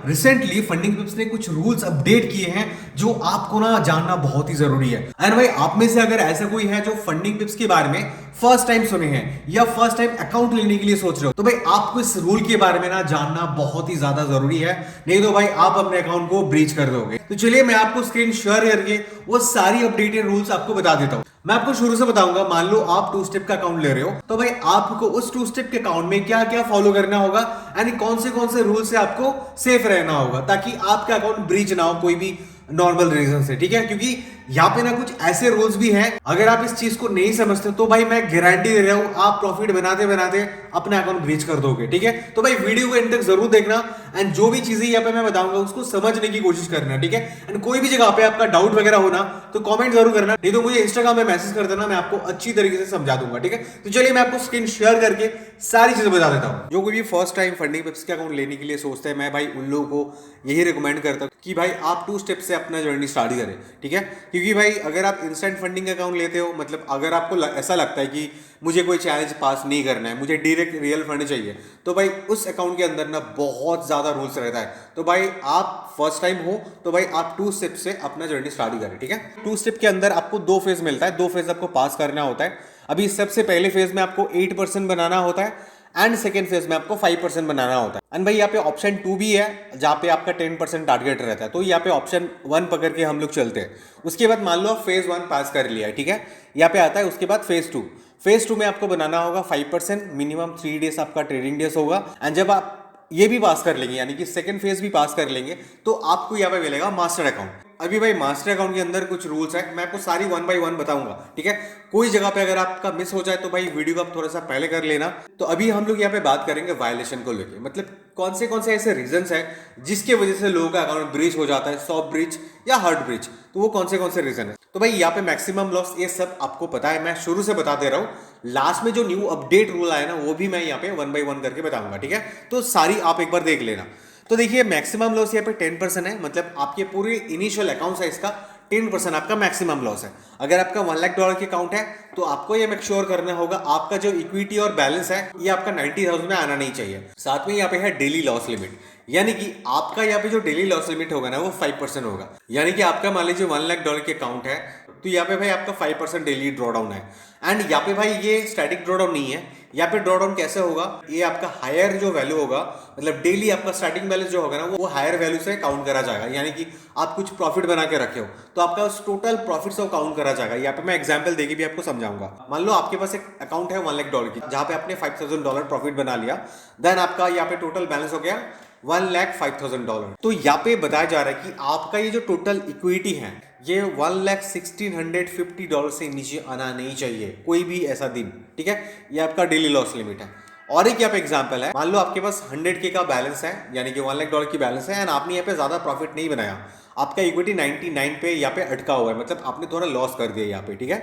Recently funding पिप्स ने कुछ rules update किए हैं जो आपको ना जानना बहुत ही जरूरी है। एंड भाई आप में से अगर ऐसा कोई है जो फंडिंग पिप्स के बारे में फर्स्ट टाइम सुने हैं या फर्स्ट टाइम अकाउंट लेने के लिए सोच रहे हो, तो भाई आपको इस रूल के बारे में ना जानना बहुत ही ज्यादा जरूरी है, नहीं तो भाई आप अपने अकाउंट को ब्रीच कर दोगे। तो चलिए मैं आपको स्क्रीन शेयर करके वो सारी अपडेटेड रूल्स आपको बता देता हूँ। मैं आपको शुरू से बताऊंगा। मान लो आप टू स्टेप का अकाउंट ले रहे हो, तो भाई आपको उस टू स्टेप के अकाउंट में क्या क्या फॉलो करना होगा, यानी कौन से रूल से आपको सेफ रहना होगा ताकि आपका अकाउंट ब्रीच ना हो कोई भी नॉर्मल रीजन से। ठीक है, क्योंकि यहाँ पे ना कुछ ऐसे रूल्स भी हैं, अगर आप इस चीज को नहीं समझते तो भाई मैं गारंटी दे रहा हूं आप प्रॉफिट बनाते बनाते अपना अकाउंट ब्रीच कर दोगे। ठीक है, तो भाई वीडियो को एंड तक जरूर देखना एंड जो भी चीजें यहाँ पे मैं बताऊंगा उसको समझने की कोशिश करना। ठीक है, एंड कोई भी जगह पे आपका डाउट वगैरह होना तो कमेंट जरूर करना, नहीं तो मुझे इंस्टाग्राम में मैसेज कर देना, मैं आपको अच्छी तरीके से समझा दूंगा। ठीक है, तो चलिए मैं आपको स्क्रीन शेयर करके सारी चीजें बता देता हूँ। जो कोई भी फर्स्ट टाइम फंडिंग पिप्स के अकाउंट लेने के लिए सोचते हैं, मैं भाई उन लोगों को यही रिकमेंड करता हूँ कि भाई आप टू स्टेप से अपना जर्नी स्टार्ट करें। ठीक है, क्योंकि भाई अगर आप इंस्टेंट फंडिंग अकाउंट लेते हो, मतलब अगर आपको ऐसा लगता है कि मुझे कोई चैलेंज पास नहीं करना है, मुझे डायरेक्ट रियल फंड चाहिए, तो भाई उस अकाउंट के अंदर ना बहुत ज्यादा रूल्स रहता है। तो भाई आप फर्स्ट टाइम हो तो भाई आप टू स्टेप से अपना जर्नी स्टार्ट करें। ठीक है, टू स्टेप के अंदर आपको दो फेज मिलता है, दो फेज आपको पास करना होता है। अभी सबसे पहले फेज में आपको 8% बनाना होता है एंड सेकेंड फेज में आपको 5% बनाना होता है। एंड भाई यहाँ पे ऑप्शन 2 भी है जहाँ पे आपका 10% टारगेट रहता है, तो यहाँ पे ऑप्शन 1 पकड़ के हम लोग चलते हैं। उसके बाद मान लो फेज 1 पास कर लिया है, ठीक है, यहाँ पे आता है उसके बाद फेज 2। फेज 2 में आपको बनाना होगा 5%, मिनिमम 3 डेज आपका ट्रेडिंग डेज होगा। एंड जब आप ये भी पास कर लेंगे, यानी कि सेकंड फेज भी पास कर लेंगे, तो आपको यहाँ पे मिलेगा मास्टर अकाउंट। अभी भाई मास्टर अकाउंट के अंदर कुछ रूल्स है, मैं आपको सारी 1 बाय 1 बताऊंगा। ठीक है, कोई जगह पे अगर आपका मिस हो जाए तो भाई वीडियो को आप थोड़ा सा पहले कर लेना। तो अभी हम लोग यहाँ पे बात करेंगे वायलेशन को लेके, मतलब कौन से ऐसे रीजंस है जिसके वजह से लोगों का अकाउंट ब्रीच हो जाता है, सॉफ्ट ब्रीच या हार्ड ब्रीच, तो वो कौन से रीजन है। तो भाई यहाँ पे मैक्सिमम लॉस ये सब आपको पता है, मैं शुरू से बता दे रहा हूँ। लास्ट में जो न्यू अपडेट रूल आया ना वो भी मैं यहाँ पे 1 बाय 1 करके बताऊंगा। ठीक है, तो सारी आप एक बार देख लेना। तो देखिए मैक्सिमम लॉस यहाँ पे 10% है, मतलब आपके पूरे इनिशियल अकाउंट है इसका 10% आपका मैक्सिमम लॉस है। अगर आपका $1 लाख के अकाउंट है तो आपको ये मेक श्योर करना होगा आपका जो इक्विटी और बैलेंस है ये आपका 90,000 में आना नहीं चाहिए। साथ में यहाँ पे है डेली लॉस लिमिट, यानी कि आपका यहाँ पे जो डेली लॉस लिमिट होगा ना वो 5% होगा। यानी कि आपका मान लीजिए $1 लाख के अकाउंट है तो यहाँ पे भाई आपका 5% डेली ड्रॉ डाउन है। एंड यहाँ पे भाई ये स्टैटिक ड्रॉ डाउन नहीं है, यहाँ पे ड्रॉ डाउन कैसे होगा, ये आपका हायर जो वैल्यू होगा, मतलब डेली आपका स्टार्टिंग बैलेंस जो होगा ना वो हायर वैल्यू से काउंट करा जाएगा। यानी कि आप कुछ प्रॉफिट बना के रखे हो तो आपका उस टोटल प्रॉफिट से काउंट करा जाएगा। यहाँ पे मैं एग्जांपल देके भी आपको समझाऊंगा। मान लो आपके पास एक अकाउंट है $1 लाख की, जहां पे आपने $5,000 प्रॉफिट बना लिया, देन आपका यहाँ पे टोटल बैलेंस हो गया $1,05,000। तो यहाँ पे बताया जा रहा है कि आपका ये जो टोटल इक्विटी है ये $1,1650 से नीचे आना नहीं चाहिए कोई भी ऐसा दिन। ठीक है, ये आपका डेली लॉस लिमिट है। और एक यहाँ पे एग्जांपल है, मान लो आपके पास 100K का बैलेंस है, यानी कि $1 लाख की बैलेंस है एंड आपने यहाँ पे ज्यादा प्रॉफिट नहीं बनाया, आपका इक्विटी 99 पे यहाँ पे अटका हुआ है, मतलब आपने थोड़ा लॉस कर दिया यहाँ पे। ठीक है,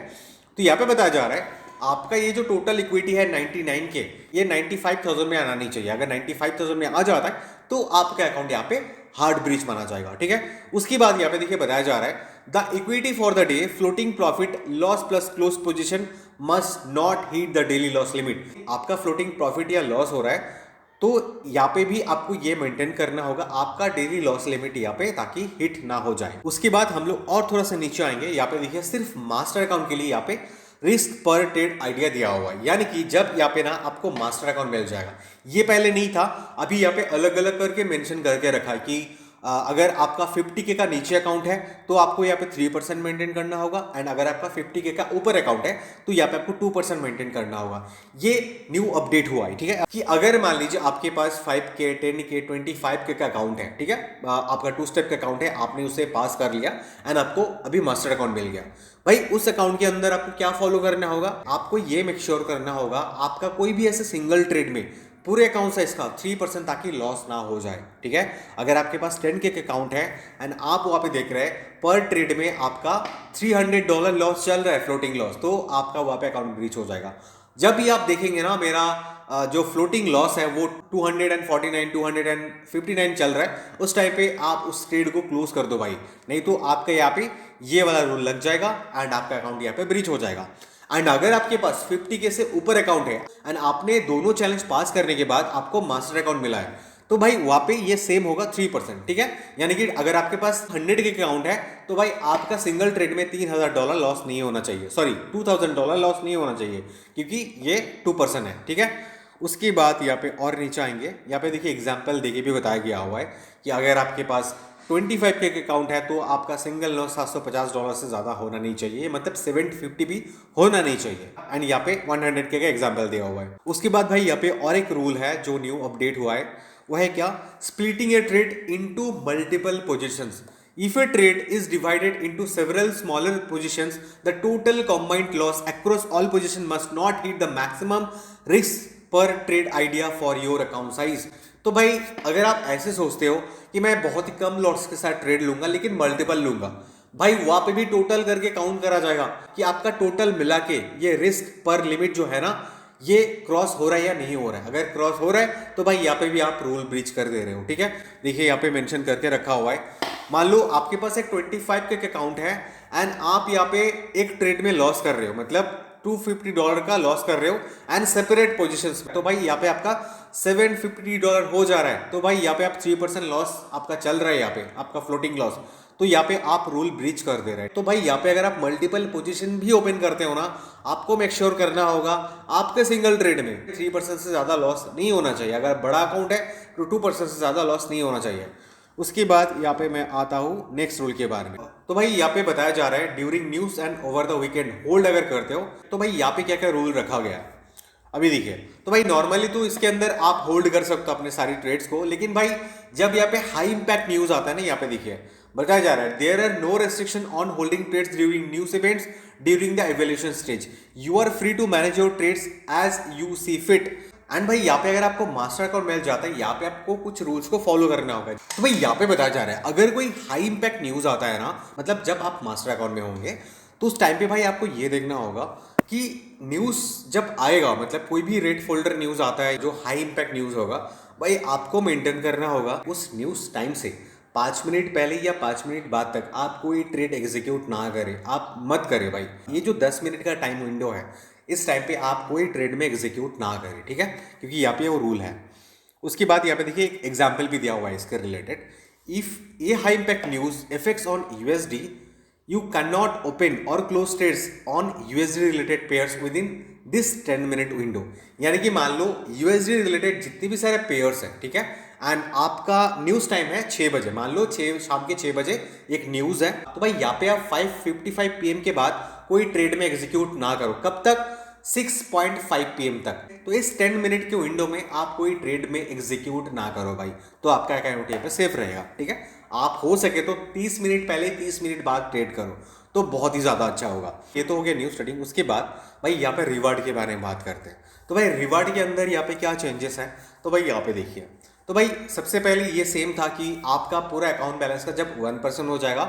तो यहाँ पे बताया जा रहा है आपका ये जो टोटल इक्विटी है 99K ये 95,000 में आना नहीं चाहिए। अगर 95,000 में आ जाता है तो आपका अकाउंट यहाँ पे हार्ड ब्रीच माना जाएगा। ठीक है, उसके बाद यहाँ पे देखिए बताया जा रहा है the equity for the day floating profit loss plus close position must not hit the daily loss limit. आपका फ्लोटिंग प्रॉफिट या लॉस हो रहा है तो यहाँ पे भी आपको ये मेंटेन करना होगा आपका डेली लॉस लिमिट यहाँ पे, ताकि हिट ना हो जाए। उसके बाद हम लोग और थोड़ा सा नीचे आएंगे, यहाँ पे देखिए सिर्फ मास्टर अकाउंट के लिए यहाँ पे रिस्क पर ट्रेड आइडिया दिया हुआ है, यानी कि जब यहाँ पे ना आपको मास्टर अकाउंट मिल जाएगा, ये पहले नहीं था, अभी यहाँ पे अलग अलग करके मेंशन करके रखा है कि अगर आपका 50K का नीचे अकाउंट है तो आपको यहाँ पे 3% मेंटेन करना होगा, एंड अगर आपका 50K का ऊपर अकाउंट है तो यहाँ पे आपको 2% मेंटेन करना होगा। ये न्यू अपडेट हुआ है। ठीक है, कि अगर मान लीजिए आपके पास 5K 10K 25K का अकाउंट है, ठीक है, आपका 2 स्टेप का अकाउंट है, आपने उसे पास कर लिया एंड आपको अभी मास्टर अकाउंट मिल गया, भाई उस अकाउंट के अंदर आपको क्या फॉलो करना होगा, आपको ये मेक श्योर करना होगा आपका कोई भी ऐसे सिंगल ट्रेड में पूरे अकाउंट से इसका 3% ताकि लॉस ना हो जाए। ठीक है, अगर आपके पास 10K का अकाउंट है एंड आप वहां पे देख रहे हैं पर ट्रेड में आपका $300 लॉस चल रहा है, फ्लोटिंग लॉस, तो आपका वहां पे अकाउंट ब्रीच हो जाएगा। जब भी आप देखेंगे ना मेरा जो फ्लोटिंग लॉस है वो 249 259 चल रहा है, उस टाइम पे आप उस ट्रेड को क्लोज कर दो भाई, नहीं तो आपके यहाँ पे ये वाला रूल लग जाएगा एंड आपका अकाउंट यहाँ पे ब्रीच हो जाएगा। एंड अगर आपके पास 50K से ऊपर अकाउंट है एंड आपने दोनों चैलेंज पास करने के बाद आपको मास्टर अकाउंट मिला है, तो भाई वहां पे ये सेम होगा 3%, ठीक है। यानी कि अगर आपके पास 100 के अकाउंट है तो भाई आपका सिंगल ट्रेड में $3000 लॉस नहीं होना चाहिए, सॉरी $2000 लॉस नहीं होना चाहिए, क्योंकि ये 2% है, ठीक है। उसके बाद यहाँ पे और नीचे आएंगे, यहाँ पे देखिए एग्जाम्पल देके भी बताया गया हुआ है कि अगर आपके पास 25K के अकाउंट है तो आपका सिंगल लॉस $750 से ज़्यादा होना नहीं चाहिए, मतलब 750 भी होना नहीं चाहिए। एंड यहाँ पे 100K का एग्जाम्पल दिया हुआ है। उसके बाद भाई यहाँ पे और एक रूल है जो न्यू अपडेट हुआ है, वह है क्या, splitting A trade into multiple positions. If a trade is divided into several smaller positions, the total combined loss across all positions must not hit the maximum risk per trade idea for your account size। तो भाई अगर आप ऐसे सोचते हो कि मैं बहुत ही कम लॉट्स के साथ ट्रेड लूंगा लेकिन मल्टीपल लूंगा, भाई वहां पे भी टोटल करके काउंट करा जाएगा कि आपका टोटल मिला के ये रिस्क पर लिमिट जो है ना ये क्रॉस हो रहा है या नहीं हो रहा है। अगर क्रॉस हो रहा है तो भाई यहाँ पे भी आप रूल ब्रीच कर दे रहे हो, ठीक है। देखिए यहाँ पे मेंशन करके रखा हुआ है, मान लो आपके पास एक 25K का अकाउंट है एंड आप यहाँ पे एक ट्रेड में लॉस कर रहे हो, मतलब $250 का लॉस कर रहे हो एंड सेपरेट पोजीशंस, तो भाई यहाँ पे आपका $750 हो जा रहा है, तो भाई यहाँ पे आप 3% लॉस आपका चल रहा है, यहाँ पे आपका फ्लोटिंग लॉस, तो यहाँ पे आप रूल ब्रीच कर दे रहे हैं। तो भाई यहाँ पे अगर आप मल्टीपल पोजीशन भी ओपन करते हो ना, आपको मेक श्योर करना होगा आपके सिंगल ट्रेड में 3% से ज्यादा लॉस नहीं होना चाहिए। अगर बड़ा अकाउंट है तो 2% से ज्यादा लॉस नहीं होना चाहिए। उसके बाद यहाँ पे मैं आता हूँ नेक्स्ट रूल के बारे में। तो भाई यहाँ पे बताया जा रहा है during news and over the weekend hold अगर करते हो तो भाई यहाँ पे क्या क्या रूल रखा गया है अभी देखिए। तो भाई नॉर्मली तो इसके अंदर आप होल्ड कर सकते हो अपने सारी ट्रेड्स को, लेकिन भाई जब यहाँ पे हाई इंपैक्ट न्यूज आता है ना, यहाँ पे देखिए बताया जा रहा है there are no restriction on holding trades during news events during the evaluation stage, you are free to manage your trades as you see fit. And भाई यहाँ पे अगर आपको मास्टर अकाउंट मिल जाता है, यहाँ पे आपको कुछ रूल्स को फॉलो करना होगा। तो भाई यहाँ पे बताया जा रहा है अगर कोई हाई इंपैक्ट न्यूज आता है ना, मतलब जब आप मास्टर अकाउंट में होंगे तो उस टाइम पे भाई आपको ये देखना होगा कि न्यूज जब आएगा, मतलब कोई भी रेड फोल्डर न्यूज आता है जो हाई इंपैक्ट न्यूज होगा, भाई आपको मेंटेन करना होगा उस न्यूज टाइम से 5 मिनट पहले या 5 मिनट बाद तक आप कोई ट्रेड एग्जीक्यूट ना करें, आप मत करें भाई। ये जो 10 मिनट का टाइम विंडो है इस टाइम पे आप कोई ट्रेड में एग्जीक्यूट ना करें, ठीक है, क्योंकि यहाँ पे वो रूल है। उसके बाद यहाँ पे देखिए एक एग्जाम्पल भी दिया हुआ है इसके related, if a high impact news effects on USD you can not open or close trades on USD related pairs within this 10 minute window. यानी कि मान लो यूएसडी रिलेटेड जितने भी सारे पेयर्स हैं, ठीक है, एंड आपका न्यूज टाइम है 6 बजे, मान लो शाम के 6 बजे एक न्यूज है, तो भाई यहाँ पे आप 5:55 PM के बाद कोई ट्रेड में एग्जीक्यूट ना करो। कब तक? 6:5 PM तक। तो इस 10 मिनट के विंडो में आप कोई ट्रेड में एग्जीक्यूट ना करो भाई, तो आपका अकाउंट यहाँ पे सेफ रहेगा, ठीक है। आप हो सके तो 30 मिनट पहले 30 मिनट बाद ट्रेड करो तो बहुत ही ज़्यादा अच्छा होगा। ये तो हो गया न्यूज ट्रेडिंग। उसके बाद भाई यहाँ पे रिवार्ड के बारे में बात करते हैं। तो भाई रिवार्ड के अंदर यहाँ पे क्या चेंजेस है, तो भाई यहाँ पे देखिए। तो भाई सबसे पहले ये सेम था कि आपका पूरा अकाउंट बैलेंस का जब 1% हो जाएगा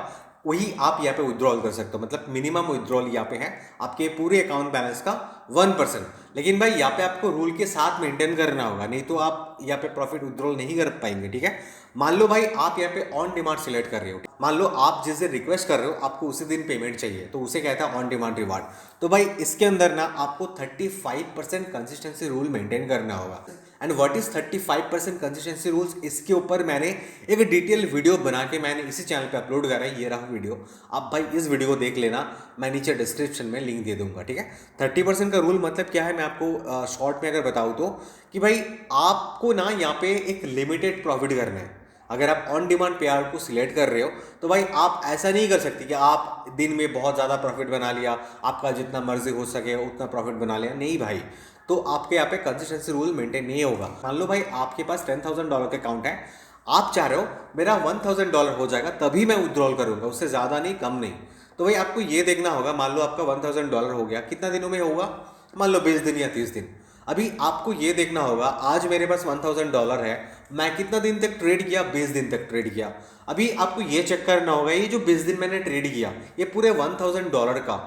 वही आप यहाँ पे विड्रॉल कर सकते हो, मतलब मिनिमम विड्रॉल यहाँ पे है आपके पूरे अकाउंट बैलेंस का 1%। लेकिन भाई यहाँ पे आपको रूल के साथ मेंटेन करना होगा, नहीं तो आप यहाँ पे प्रॉफिट विड्रॉल नहीं कर पाएंगे, ठीक है। मान लो भाई आप यहाँ पे ऑन डिमांड सिलेक्ट कर रहे हो, मान लो आप जिस दिन रिक्वेस्ट कर रहे हो आपको उसी दिन पेमेंट चाहिए, तो उसे कहता है ऑन डिमांड रिवार्ड। तो भाई इसके अंदर ना आपको 35% कंसिस्टेंसी रूल मेंटेन करना होगा। And what is 35% consistency rules, इसके ऊपर मैंने एक डिटेल वीडियो बना के मैंने इसी चैनल पे अपलोड करा है, ये रहा वीडियो। आप भाई इस वीडियो को देख लेना, मैं नीचे डिस्क्रिप्शन में लिंक दे दूंगा, ठीक है। 30% का रूल मतलब क्या है, मैं आपको शॉर्ट में अगर बताऊँ तो कि भाई आपको ना यहाँ पे एक लिमिटेड प्रॉफिट करना है। अगर आप ऑन डिमांड पेआउट को सिलेक्ट कर रहे हो तो भाई आप ऐसा नहीं कर सकते कि आप दिन में बहुत ज़्यादा प्रॉफिट बना लिया, आपका जितना मर्जी हो सके उतना प्रॉफिट बना लिया, नहीं भाई। तो आपके यहाँ पे कंसिस्टेंसी रूल मेंटेन नहीं होगा। मान लो भाई आपके पास $10,000 का अकाउंट है, आप चाह रहे हो मेरा $1,000 हो जाएगा तभी मैं विड्रॉल करूंगा, उससे ज़्यादा नहीं, कम नहीं। तो भाई आपको ये देखना होगा, मान लो आपका $1,000 हो गया, कितना दिनों में होगा, मान लो 20 दिन या 30 दिन। अभी आपको ये देखना होगा आज मेरे पास $1,000 है, मैं कितना दिन तक ट्रेड किया, 20 दिन तक ट्रेड किया। अभी आपको ये चेक करना होगा ये जो 20 दिन मैंने ट्रेड किया ये पूरे $1,000 का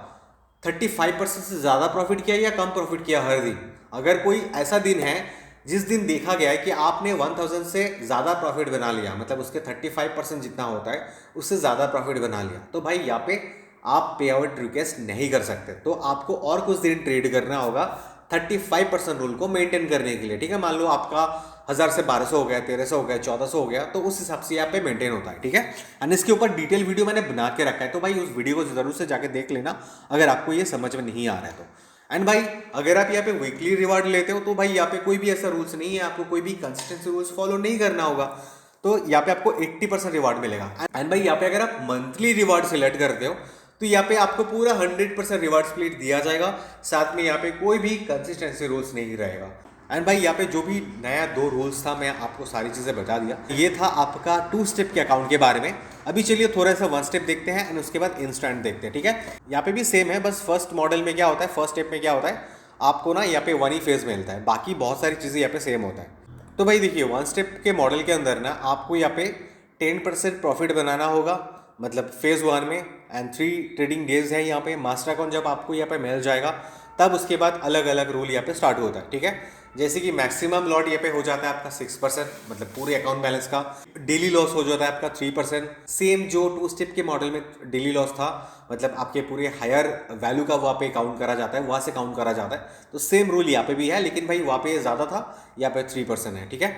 35% से ज़्यादा प्रॉफिट किया या कम प्रॉफिट किया हर दिन। अगर कोई ऐसा दिन है जिस दिन देखा गया है कि आपने 1000 से ज़्यादा प्रॉफिट बना लिया, मतलब उसके 35% जितना होता है उससे ज़्यादा प्रॉफिट बना लिया, तो भाई यहाँ पे आप पे आउट रिक्वेस्ट नहीं कर सकते। तो आपको और कुछ दिन ट्रेड करना होगा 35% रूल को मेंटेन करने के लिए, ठीक है। मान लो आपका 1000 से 1200 हो गया, 1300 हो गया, 1400 हो गया, तो उस हिसाब से यहाँ पे मेंटेन होता है, ठीक है। एंड इसके ऊपर डिटेल वीडियो मैंने बना के रखा है, तो भाई उस वीडियो को जरूर से जाके देख लेना अगर आपको ये समझ में नहीं आ रहा है तो। एंड भाई अगर आप यहाँ पे वीकली रिवार्ड लेते हो तो भाई यहाँ पे कोई भी ऐसा रूल्स नहीं है, आपको कोई भी कंसिस्टेंसी रूल्स फॉलो नहीं करना होगा, तो यहाँ पे आपको 80% रिवार्ड मिलेगा। एंड भाई यहाँ पे अगर आप मंथली रिवार्ड सिलेक्ट करते हो तो यहाँ पे आपको पूरा 100% रिवार्ड स्प्लिट दिया जाएगा, साथ में यहाँ पे कोई भी कंसिस्टेंसी रूल्स नहीं रहेगा। एंड भाई यहाँ पे जो भी नया 2 रूल्स था मैं आपको सारी चीज़ें बता दिया। ये था आपका 2 स्टेप के अकाउंट के बारे में। अभी चलिए थोड़ा सा 1 स्टेप देखते हैं एंड उसके बाद इंस्टेंट देखते हैं, ठीक है। यहाँ पे भी सेम है, बस फर्स्ट मॉडल में क्या होता है, फर्स्ट स्टेप में क्या होता है, आपको ना यहाँ पे 1 ही फेज मिलता है, बाकी बहुत सारी चीज़ें यहाँ पे सेम होता है। तो भाई देखिए 1 स्टेप के मॉडल के अंदर ना आपको यहाँ पे 10% प्रॉफिट बनाना होगा, मतलब फेज 1 में। एंड 3 ट्रेडिंग डेज है यहाँ पे। मास्टर अकाउंट जब आपको यहाँ पे मिल जाएगा तब उसके बाद अलग अलग रूल यहाँ पे स्टार्ट होता है, ठीक है। जैसे कि मैक्सिमम लॉट यहाँ पे हो जाता है आपका 6%, मतलब पूरे अकाउंट बैलेंस का। डेली लॉस हो जाता है आपका 3%, सेम जो 2 स्टेप के मॉडल में डेली लॉस था, मतलब आपके पूरे हायर वैल्यू का वहाँ पे काउंट करा जाता है, वहाँ से काउंट करा जाता है। तो सेम रूल यहाँ पे भी है, लेकिन भाई वहाँ पे ज़्यादा था, यहाँ पे 3% है, ठीक है।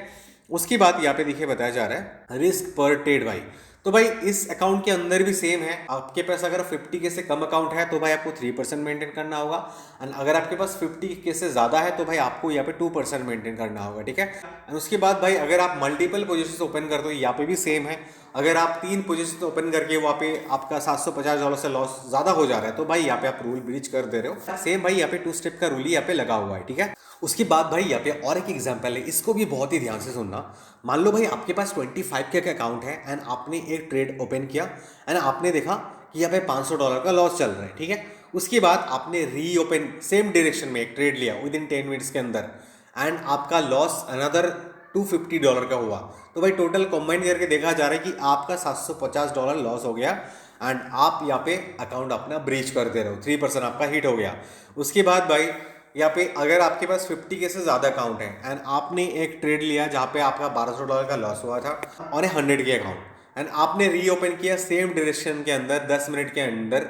उसकी बात यहाँ पे देखिए बताया जा रहा है रिस्क पर ट्रेड भाई। तो भाई इस अकाउंट के अंदर भी सेम है, आपके पास अगर 50 के से कम अकाउंट है तो भाई आपको 3% मेंटेन करना होगा, एंड अगर आपके पास 50 के से ज़्यादा है तो भाई आपको यहाँ पे 2% मेंटेन करना होगा, ठीक है। एंड उसके बाद भाई अगर आप मल्टीपल पोजीशन ओपन करते हो, यहाँ पे भी सेम है। अगर आप 3 पोजीशन ओपन करके वहाँ पे आपका $750 से लॉस ज़्यादा हो जा रहा है तो भाई यहाँ पे आप रूल ब्रीच कर दे रहे हो। सेम भाई यहाँ पे 2 स्टेप का रूल ही यहाँ पे लगा हुआ है, ठीक है। उसके बाद भाई यहाँ पे और एक एग्जांपल है, इसको भी बहुत ही ध्यान से सुनना। मान लो भाई आपके पास 25 के अकाउंट है एंड आपने एक ट्रेड ओपन किया एंड आपने देखा कि यहाँ पे $500 का लॉस चल रहा है, ठीक है। उसके बाद आपने री ओपन सेम डायरेक्शन में एक ट्रेड लिया विद इन 10 मिनट्स के अंदर एंड आपका लॉस अनदर $250 का हुआ। तो भाई टोटल कंबाइन करके देखा जा रहा है कि आपका $750 लॉस हो गया एंड आप यहाँ पे अकाउंट अपना ब्रीच कर दे रहे हो, 3% आपका हिट हो गया। उसके बाद भाई यहाँ पे अगर आपके पास 50 के से ज़्यादा अकाउंट है एंड आपने एक ट्रेड लिया जहाँ पे आपका $1200 का लॉस हुआ था और 100 के अकाउंट एंड आपने रीओपन किया सेम डायरेक्शन के अंदर 10 मिनट के अंदर,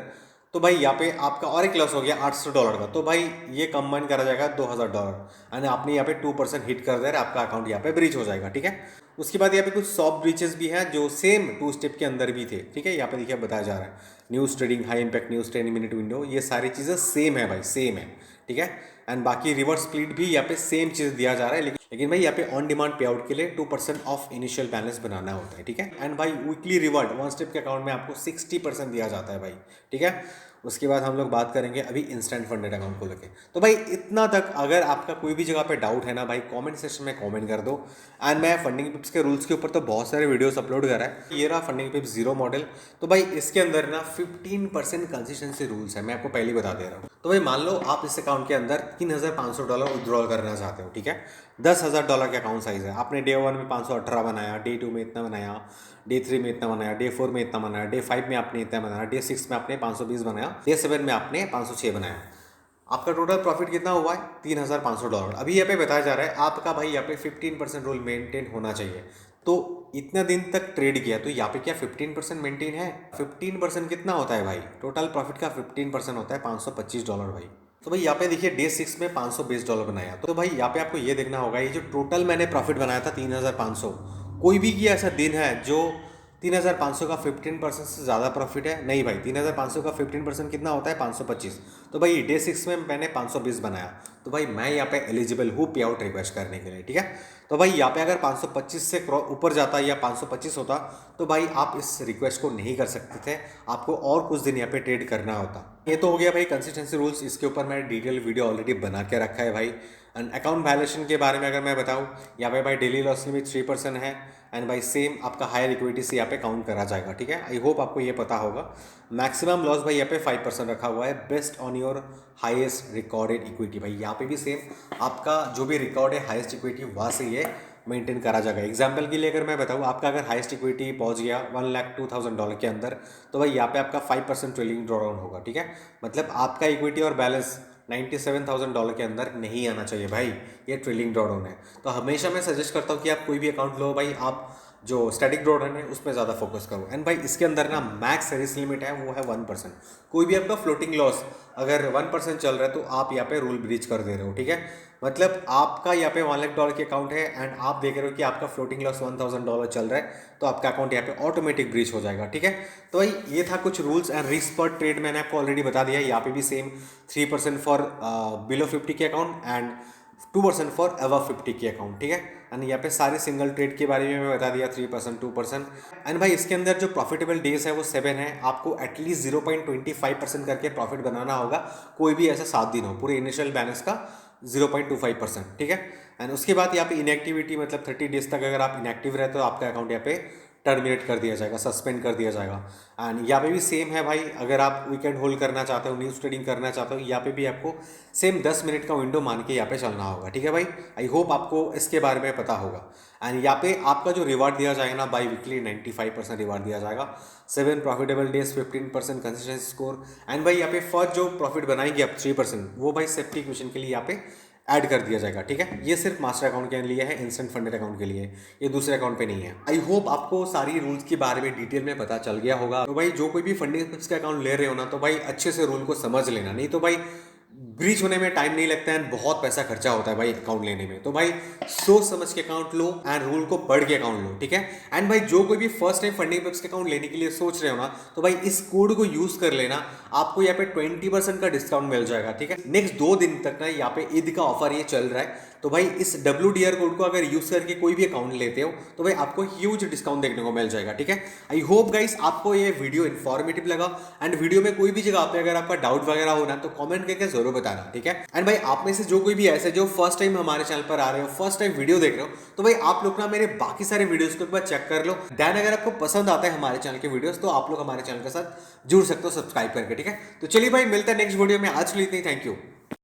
तो भाई यहाँ पे आपका और एक लॉस हो गया $800 का। तो भाई ये कंबाइन करा जाएगा $2000 एंड आपने यहाँ पे 2% हिट कर दिया, आपका अकाउंट यहाँ पे ब्रीच हो जाएगा, ठीक है। उसके बाद यहाँ पे कुछ सॉफ्ट ब्रीचेस भी हैं जो सेम 2 स्टेप के अंदर भी थे, ठीक है। यहाँ पे देखिए बताया जा रहा है news trading, high impact news, 10 minute window, ये सारी चीज़ें सेम है भाई, सेम है, ठीक है। एंड बाकी रिवर्स स्प्लिट भी यहाँ पे सेम चीज़ दिया जा रहा है, लेकिन भाई यहाँ पे ऑन डिमांड पे आउट के लिए 2% ऑफ इनिशियल बैलेंस बनाना होता है, ठीक है। एंड भाई वीकली रिवार्ड 1 स्टेप के अकाउंट में आपको 60% दिया जाता है भाई, ठीक है। उसके बाद हम लोग बात करेंगे अभी इंस्टेंट फंडेड अकाउंट को लेके। तो भाई इतना तक अगर आपका कोई भी जगह पे डाउट है ना भाई, कमेंट सेक्शन में कमेंट कर दो। एंड मैं फंडिंग पिप्स के रूल्स के ऊपर तो बहुत सारे वीडियोस अपलोड करा है। ये रहा फंडिंग पिप्स 0 मॉडल। तो भाई इसके अंदर ना 15% कंसिस्टेंसी रूल्स है, मैं आपको पहले ही बता दे रहा हूँ। तो भाई मान लो आप इस अकाउंट के अंदर $3500 विड्रॉल करना चाहते हो, ठीक है। $10,000 के अकाउंट साइज है। आपने डे 1 में 518 बनाया, डे 2 में इतना बनाया, डे 3 में इतना बनाया, डे 4 में इतना बनाया, डे 5 में आपने इतना बनाया, डे 6 में आपने 520 बनाया, डे 7 में आपने 506 बनाया। आपका टोटल प्रॉफिट कितना हुआ है? $3500। अभी यहाँ पे बताया जा रहा है आपका भाई यहाँ पे 15% रूल मेंटेन होना चाहिए। तो इतना दिन तक ट्रेड किया तो यहाँ पे क्या 15% मेंटेन है? 15% कितना होता है भाई? टोटल प्रॉफिट का 15% होता है $525 भाई। तो भाई यहाँ पे देखिए डे 6 में $520 बनाया। तो भाई यहाँ पे आपको ये देखना होगा, ये जो टोटल मैंने प्रॉफिट बनाया था 3500, कोई भी की ऐसा दिन है जो 3500 का 15% से ज़्यादा प्रॉफिट है? नहीं भाई, 3500 का 15% कितना होता है? 525। तो भाई डे 6 में मैंने 520 बनाया, तो भाई मैं यहाँ पे एलिजिबल हूँ पे आउट रिक्वेस्ट करने के लिए, ठीक है। तो भाई यहाँ पे अगर 525 से ऊपर जाता या 525 होता तो भाई आप इस रिक्वेस्ट को नहीं कर सकते थे, आपको और कुछ दिन यहाँ पे ट्रेड करना होता। ये तो हो गया भाई कंसिस्टेंसी रूल्स, इसके ऊपर मैंने डिटेल वीडियो ऑलरेडी बना के रखा है भाई। एंड अकाउंट वैल्यूएशन के बारे में अगर मैं बताऊँ, यहाँ पे भाई डेली लॉस लिमिट 3% है एंड भाई सेम आपका हायर इक्विटी से यहाँ पे काउंट करा जाएगा, ठीक है। आई होप आपको ये पता होगा। मैक्सिमम लॉस भाई यहाँ पे 5% रखा हुआ है, best on your highest recorded equity. भाई यहाँ पे भी सेम आपका जो भी रिकॉर्ड है हाईएस्ट इक्विटी, वहाँ से ये मेंटेन करा जाएगा। एग्जाम्पल के लिए अगर मैं बताऊँ, आपका अगर हाईएस्ट इक्विटी पहुँच गया $1,02,000 के अंदर, तो भाई यहाँ पे आपका 5% ट्रेलिंग ड्रॉडाउन होगा, ठीक है। मतलब आपका इक्विटी और बैलेंस $97,000 के अंदर नहीं आना चाहिए भाई, ये ट्रेलिंग ड्रॉडाउन है। तो हमेशा मैं सजेस्ट करता हूँ कि आप कोई भी अकाउंट लो भाई, आप जो स्टैटिक ड्रॉडन है उसमें ज़्यादा फोकस करो। एंड भाई इसके अंदर ना मैक्स रिस्क लिमिट है वो है 1%। कोई भी आपका फ्लोटिंग लॉस अगर 1% चल रहा है तो आप यहाँ पे रूल ब्रीच कर दे रहे हो, ठीक है। मतलब आपका यहाँ पे $1 लाख की अकाउंट है एंड आप देख रहे हो कि आपका फ्लोटिंग लॉस $1000 चल रहा है, तो आपका अकाउंट यहाँ पे ऑटोमेटिक ब्रीच हो जाएगा, ठीक है। तो भाई ये था कुछ रूल्स एंड रिस्क पर ट्रेड, मैंने आपको ऑलरेडी बता दिया। यहाँ पे भी सेम 3% फॉर बिलो 50 के अकाउंट एंड 2% फॉर अबव 50 के अकाउंट, ठीक है। एंड यहाँ पे सारे सिंगल ट्रेड के बारे में मैं बता दिया, 3% 2%। एंड भाई इसके अंदर जो प्रॉफिटेबल डेज है वो 7 है। आपको एटलीस्ट 0.25% करके प्रॉफिट बनाना होगा, कोई भी ऐसा 7 दिन हो, पूरे इनिशियल बैलेंस का 0.25%, ठीक है। एंड उसके बाद यहाँ पे इनएक्टिविटी मतलब 30 डेज तक अगर आप इनएक्टिव रहते हो आपका अकाउंट यहाँ पे टर्मिनेट कर दिया जाएगा, सस्पेंड कर दिया जाएगा। एंड यहाँ पे भी सेम है भाई, अगर आप वीकेंड होल्ड करना चाहते हो, न्यूज़ ट्रेडिंग करना चाहते हो, यहाँ पे भी आपको सेम 10 मिनट का विंडो मान के यहाँ पे चलना होगा, ठीक है भाई। आई होप आपको इसके बारे में पता होगा। एंड यहाँ पे आपका जो रिवार्ड दिया जाएगा ना बाई वीकली 95% रिवार्ड दिया जाएगा, 7 profitable days, 15% consistency score. And भाई यहाँ पे फर्स्ट जो प्रॉफिट बनाएंगे आप 3%, वो भाई सेफ्टी क्वेश्चन के लिए यहाँ पे ऐड कर दिया जाएगा, ठीक है। ये सिर्फ मास्टर अकाउंट के लिए है, इंस्टेंट फंडेड अकाउंट के लिए, ये दूसरे अकाउंट पे नहीं है। आई होप आपको सारी रूल्स के बारे में डिटेल में पता चल गया होगा। तो भाई जो कोई भी फंडिंग पिप्स का अकाउंट ले रहे हो ना, तो भाई अच्छे से रूल को समझ लेना, नहीं तो भाई ब्रीच होने में टाइम नहीं लगता है, बहुत पैसा खर्चा होता है भाई अकाउंट लेने में। तो भाई सोच समझ के अकाउंट लो एंड रूल को पढ़ के अकाउंट लो, ठीक है। एंड भाई जो कोई भी फर्स्ट टाइम फंडिंग पिप्स के अकाउंट लेने के लिए सोच रहे हो ना, तो भाई इस कोड को यूज कर लेना, आपको यहाँ पे 20% का डिस्काउंट मिल जाएगा, ठीक है। नेक्स्ट 2 दिन तक ना यहाँ पे ईद का ऑफर ये चल रहा है, तो भाई इस WDR कोड को अगर यूज करके कोई भी अकाउंट लेते हो तो भाई आपको ह्यूज डिस्काउंट देखने को मिल जाएगा, ठीक है। आई होप गाइस आपको ये वीडियो इन्फॉर्मेटिव लगा। एंड वीडियो में कोई भी जगह पे अगर आपका डाउट वगैरह हो ना, तो कमेंट करके जरूर बताना, ठीक है। एंड भाई आप में से जो कोई भी ऐसे जो फर्स्ट टाइम हमारे चैनल पर आ रहे हो, फर्स्ट टाइम वीडियो देख रहे हो, तो भाई आप लोग ना मेरे बाकी सारे वीडियोस को एक बार चेक कर लो। देन अगर आपको पसंद आता है हमारे चैनल के वीडियोस, तो आप लोग हमारे चैनल के साथ जुड़ सकते हो सब्सक्राइब करके, ठीक है। तो चलिए भाई मिलते हैं नेक्स्ट वीडियो में, आज के लिए इतना ही, थैंक यू।